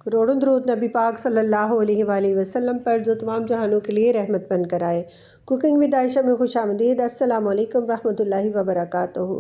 करोड़ों दरूद नबी पाक सल्लल्लाहु अलैहि वसल्लम पर जो तमाम जहानों के लिए रहमत बनकर आए। कुकिंग विद आयशा में खुशामदीद। अस्सलामु अलैकुम रहमतुल्लाहि व बरकातुहू।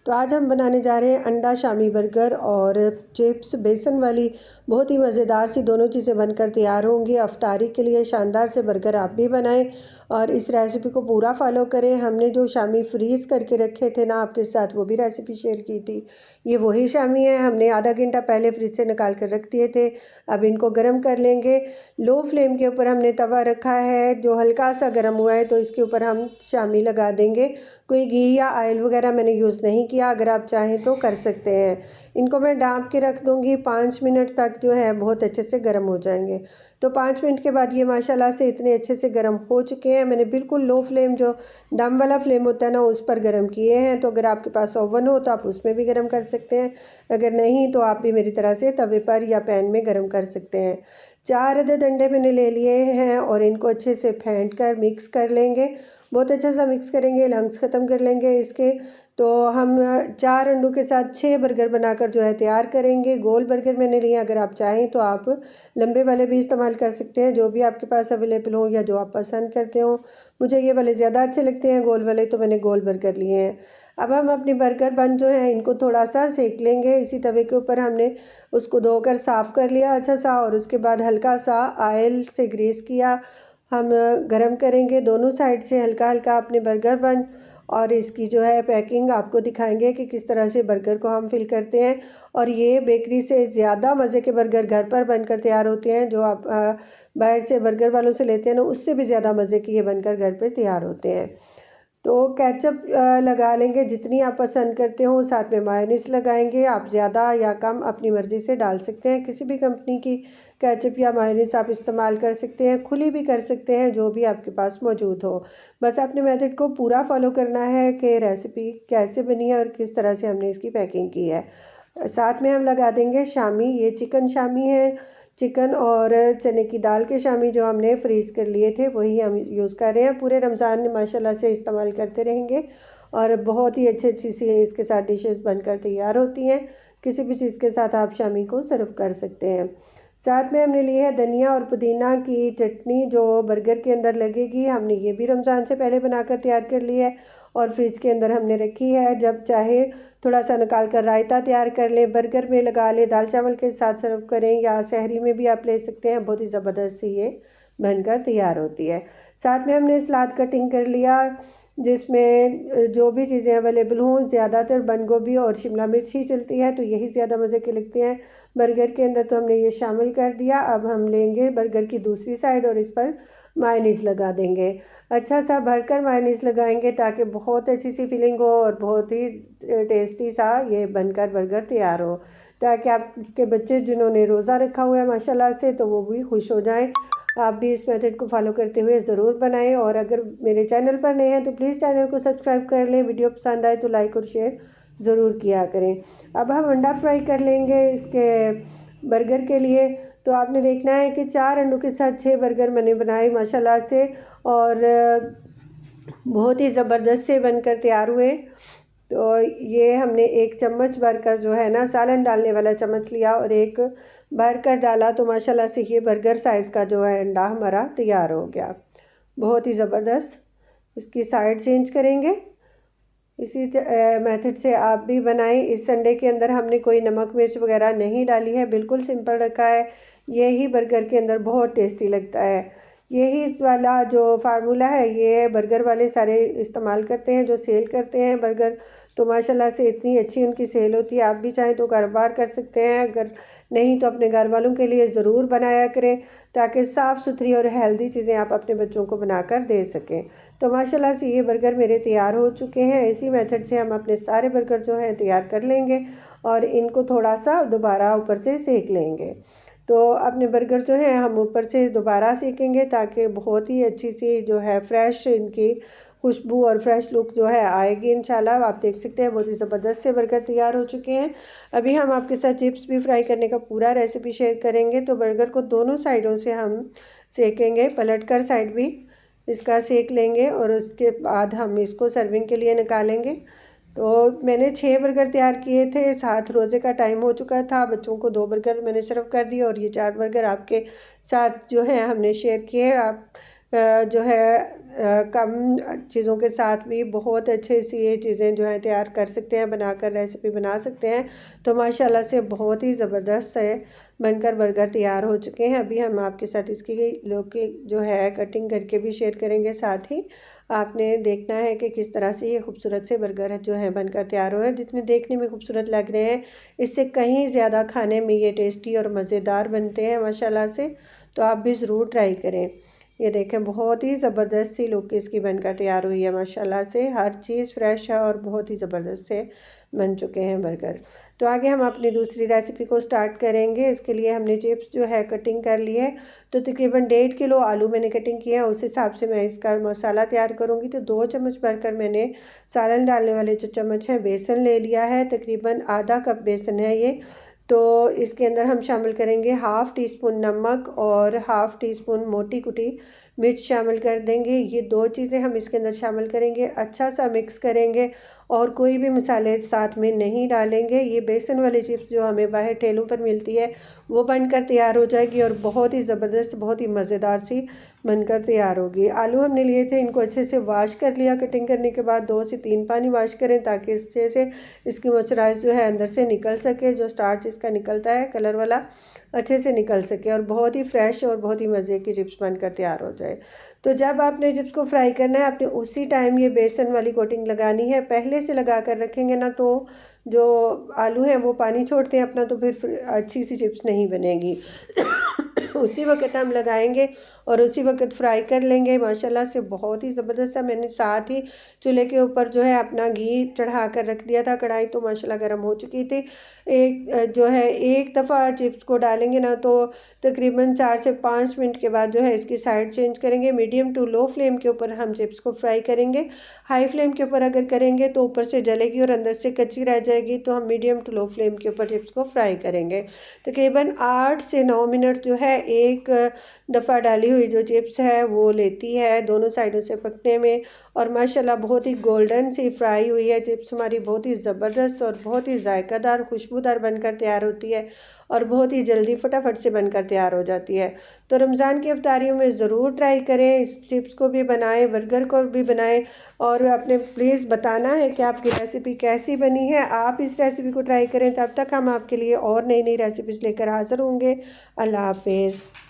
तो आज हम बनाने जा रहे हैं अंडा शामी बर्गर और चिप्स। बेसन वाली बहुत ही मज़ेदार सी दोनों चीज़ें बनकर तैयार होंगी। अफ्तारी के लिए शानदार से बर्गर आप भी बनाएं और इस रेसिपी को पूरा फॉलो करें। हमने जो शामी फ्रीज़ करके रखे थे ना आपके साथ, वो भी रेसिपी शेयर की थी। ये वही शामी है, हमने आधा घंटा पहले फ्रिज से निकाल कर रख दिए थे। अब इनको गर्म कर लेंगे। लो फ्लेम के ऊपर हमने तवा रखा है, जो हल्का सा गर्म हुआ है तो इसके ऊपर हम शामी लगा देंगे। कोई घी या ऑयल वगैरह मैंने यूज़ नहीं किया, अगर आप चाहें तो कर सकते हैं। इनको मैं ढाँप के रख दूँगी 5 मिनट तक, जो है बहुत अच्छे से गर्म हो जाएंगे। तो 5 मिनट के बाद ये माशाल्लाह से इतने अच्छे से गर्म हो चुके हैं। मैंने बिल्कुल लो फ्लेम, जो दम वाला फ्लेम होता है ना, उस पर गर्म किए हैं। तो अगर आपके पास ओवन हो तो आप उसमें भी गर्म कर सकते हैं, अगर नहीं तो आप भी मेरी तरह से तवे पर या पैन में गर्म कर सकते हैं। 4 अदद अंडे मैंने ले लिए हैं और इनको अच्छे से फेंट कर मिक्स कर लेंगे। बहुत अच्छा सा मिक्स करेंगे, लंग्स ख़त्म कर लेंगे इसके। तो हम 4 अंडों के साथ 6 बर्गर बनाकर जो है तैयार करेंगे। गोल बर्गर मैंने लिए, अगर आप चाहें तो आप लंबे वाले भी इस्तेमाल कर सकते हैं, जो भी आपके पास अवेलेबल हो या जो आप पसंद करते हो। मुझे ये वाले ज़्यादा अच्छे लगते हैं, गोल वाले, तो मैंने गोल बर्गर लिए हैं। अब हम अपने बर्गर बन जो है इनको थोड़ा सा सेक लेंगे। इसी तवे के ऊपर हमने उसको धोकर साफ़ कर लिया अच्छा सा, और उसके बाद हल्का सा ऑयल से ग्रीस किया। हम गरम करेंगे दोनों साइड से हल्का हल्का अपने बर्गर बन, और इसकी जो है पैकिंग आपको दिखाएंगे कि किस तरह से बर्गर को हम फिल करते हैं। और ये बेकरी से ज़्यादा मज़े के बर्गर घर पर बनकर तैयार होते हैं। जो आप बाहर से बर्गर वालों से लेते हैं ना, उससे भी ज़्यादा मज़े के ये बनकर घर पर तैयार होते हैं। तो केचप लगा लेंगे जितनी आप पसंद करते हो, साथ में मायोनीज़ लगाएंगे। आप ज़्यादा या कम अपनी मर्ज़ी से डाल सकते हैं। किसी भी कंपनी की केचप या मायोनीज़ आप इस्तेमाल कर सकते हैं, खुली भी कर सकते हैं, जो भी आपके पास मौजूद हो। बस अपने मेथड को पूरा फॉलो करना है कि रेसिपी कैसे बनी है और किस तरह से हमने इसकी पैकिंग की है। साथ में हम लगा देंगे शामी। ये चिकन शामी है, चिकन और चने की दाल के शामी जो हमने फ्रीज़ कर लिए थे, वही हम यूज़ कर रहे हैं। पूरे रमज़ान में माशाल्लाह से इस्तेमाल करते रहेंगे और बहुत ही अच्छी सी इसके साथ डिशेस बनकर तैयार होती हैं। किसी भी चीज़ के साथ आप शामी को सर्व कर सकते हैं। साथ में हमने लिए है धनिया और पुदीना की चटनी, जो बर्गर के अंदर लगेगी। हमने ये भी रमज़ान से पहले बनाकर तैयार कर ली है और फ्रिज के अंदर हमने रखी है। जब चाहे थोड़ा सा निकाल कर रायता तैयार कर लें, बर्गर में लगा लें, दाल चावल के साथ सर्व करें, या सहरी में भी आप ले सकते हैं। बहुत ही ज़बरदस्त ये बनकर तैयार होती है। साथ में हमने सलाद कटिंग कर लिया, जिसमें जो भी चीज़ें अवेलेबल हों, ज़्यादातर बंद गोभी और शिमला मिर्च ही चलती है, तो यही ज़्यादा मज़े के लगते हैं बर्गर के अंदर, तो हमने ये शामिल कर दिया। अब हम लेंगे बर्गर की दूसरी साइड और इस पर मायोनीज़ लगा देंगे। अच्छा सा भरकर मायोनीज़ लगाएंगे ताकि बहुत अच्छी सी फीलिंग हो और बहुत ही टेस्टी सा ये बनकर बर्गर तैयार हो, ताकि आपके बच्चे जिन्होंने रोज़ा रखा हुआ है माशाल्लाह से, तो वो भी खुश हो जाएं। आप भी इस मेथड को फॉलो करते हुए ज़रूर बनाएं। और अगर मेरे चैनल पर नए हैं तो प्लीज़ चैनल को सब्सक्राइब कर लें। वीडियो पसंद आए तो लाइक और शेयर ज़रूर किया करें। अब हम अंडा फ्राई कर लेंगे इसके बर्गर के लिए। तो आपने देखना है कि 4 अंडों के साथ 6 बर्गर मैंने बनाए माशाल्लाह से, और बहुत ही ज़बरदस्त से बनकर तैयार हुए। तो ये हमने 1 चम्मच भरकर जो है ना, सालन डालने वाला चम्मच लिया और एक भरकर डाला, तो माशाल्लाह से ये बर्गर साइज़ का जो है अंडा हमारा तैयार हो गया। बहुत ही ज़बरदस्त। इसकी साइड चेंज करेंगे। इसी मेथड से आप भी बनाएं। इस अंडे के अंदर हमने कोई नमक मिर्च वगैरह नहीं डाली है, बिल्कुल सिंपल रखा है। यही बर्गर के अंदर बहुत टेस्टी लगता है। यही वाला जो फार्मूला है, ये बर्गर वाले सारे इस्तेमाल करते हैं जो सेल करते हैं बर्गर, तो माशाल्लाह से इतनी अच्छी उनकी सेल होती है। आप भी चाहें तो कारोबार कर सकते हैं, अगर नहीं तो अपने घर वालों के लिए ज़रूर बनाया करें, ताकि साफ़ सुथरी और हेल्दी चीज़ें आप अपने बच्चों को बनाकर दे सकें। तो माशाल्लाह से ये बर्गर मेरे तैयार हो चुके हैं। इसी मेथड से हम अपने सारे बर्गर जो हैं तैयार कर लेंगे और इनको थोड़ा सा दोबारा ऊपर से सेक लेंगे। तो अपने बर्गर जो हैं हम ऊपर से दोबारा सेकेंगे, ताकि बहुत ही अच्छी सी जो है फ्रेश इनकी खुशबू और फ्रेश लुक जो है आएगी इंशाल्लाह। आप देख सकते हैं बहुत ही ज़बरदस्त से बर्गर तैयार हो चुके हैं। अभी हम आपके साथ चिप्स भी फ्राई करने का पूरा रेसिपी शेयर करेंगे। तो बर्गर को दोनों साइडों से हम सेकेंगे, पलटकर साइड भी इसका सेक लेंगे और उसके बाद हम इसको सर्विंग के लिए निकालेंगे। तो मैंने 6 बर्गर तैयार किए थे, 7 रोज़े का टाइम हो चुका था, बच्चों को 2 बर्गर मैंने सर्व कर दिए और ये 4 बर्गर आपके साथ जो है हमने शेयर किए। आप जो है कम चीज़ों के साथ भी बहुत अच्छे से ये चीज़ें जो हैं तैयार कर सकते हैं, बनाकर रेसिपी बना सकते हैं। तो माशाल्लाह से बहुत ही ज़बरदस्त है बनकर बर्गर तैयार हो चुके हैं। अभी हम आपके साथ इसकी लौकी जो है कटिंग करके भी शेयर करेंगे। साथ ही आपने देखना है कि किस तरह से ये खूबसूरत से बर्गर जो है बनकर तैयार हुए हैं। जितने देखने में खूबसूरत लग रहे हैं, इससे कहीं ज़्यादा खाने में ये टेस्टी और मज़ेदार बनते हैं माशाल्लाह से। तो आप भी ज़रूर ट्राई करें। ये देखें बहुत ही ज़बरदस्त सी लौकी इसकी बनकर तैयार हुई है माशाल्लाह से। हर चीज़ फ्रेश है और बहुत ही ज़बरदस्त से बन चुके हैं बर्गर। तो आगे हम अपनी दूसरी रेसिपी को स्टार्ट करेंगे। इसके लिए हमने चिप्स जो है कटिंग कर ली है। तो तकरीबन 1.5 किलो आलू मैंने कटिंग किया है, उस हिसाब से मैं इसका मसाला तैयार करूँगी। तो 2 चम्मच भरकर मैंने सालन डालने वाले जो चम्मच हैं बेसन ले लिया है, तकरीबन आधा कप बेसन है ये। तो इसके अंदर हम शामिल करेंगे हाफ़ टी स्पून नमक और हाफ़ टी स्पून मोटी कुटी मिर्च शामिल कर देंगे। ये 2 चीज़ें हम इसके अंदर शामिल करेंगे, अच्छा सा मिक्स करेंगे और कोई भी मसाले साथ में नहीं डालेंगे। ये बेसन वाली चिप्स जो हमें बाहर ठेलों पर मिलती है वो बनकर तैयार हो जाएगी और बहुत ही ज़बरदस्त, बहुत ही मज़ेदार सी बनकर तैयार होगी। आलू हमने लिए थे, इनको अच्छे से वॉश कर लिया। कटिंग करने के बाद 2 से 3 पानी वॉश करें ताकि अच्छे से इसकी मॉइस्चराइज़ जो है अंदर से निकल सके, जो स्टार्च इसका निकलता है कलर वाला अच्छे से निकल सके और बहुत ही फ्रेश और बहुत ही मज़े की चिप्स बनकर तैयार हो जाए। तो जब आपने चिप्स को फ्राई करना है, आपने उसी टाइम ये बेसन वाली कोटिंग लगानी है। पहले से लगा कर रखेंगे ना तो जो आलू हैं वो पानी छोड़ते हैं अपना, तो फिर अच्छी सी चिप्स नहीं बनेगी। उसी वक्त हम लगाएंगे और उसी वक्त फ्राई कर लेंगे। माशाल्लाह से बहुत ही ज़बरदस्त है। मैंने साथ ही चूल्हे के ऊपर जो है अपना घी चढ़ा कर रख दिया था, कढ़ाई तो माशाल्लाह गर्म हो चुकी थी। जो है एक दफ़ा चिप्स को डालेंगे ना तो तकरीबन 4 से 5 मिनट के बाद जो है इसकी साइड चेंज करेंगे। मीडियम टू लो फ्लेम के ऊपर हम चिप्स को फ्राई करेंगे। हाई फ्लेम के ऊपर अगर करेंगे तो ऊपर से जलेगी और अंदर से कच्ची रह जाएगी। तो हम मीडियम टू लो फ्लेम के ऊपर चिप्स को फ्राई करेंगे। तकरीबन 8 से 9 मिनट जो है एक दफ़ा डाली हुई जो चिप्स है वो लेती है दोनों साइडों से पकने में। और माशाल्लाह बहुत ही गोल्डन सी फ्राई हुई है चिप्स हमारी, बहुत ही ज़बरदस्त और बहुत ही जायकादार खुशबूदार बनकर तैयार होती है और बहुत ही जल्दी फटाफट से बनकर तैयार हो जाती है। तो रमज़ान की इफ्तारियों में ज़रूर ट्राई करें, इस चिप्स को भी बनाएं, बर्गर को भी बनाएं और आपने प्लीज़ बताना है कि आपकी रेसिपी कैसी बनी है। आप इस रेसिपी को ट्राई करें, तब तक हम आपके लिए और नई नई रेसिपीज़ लेकर हाज़िर होंगे। अल्लाह हाफ़िज़।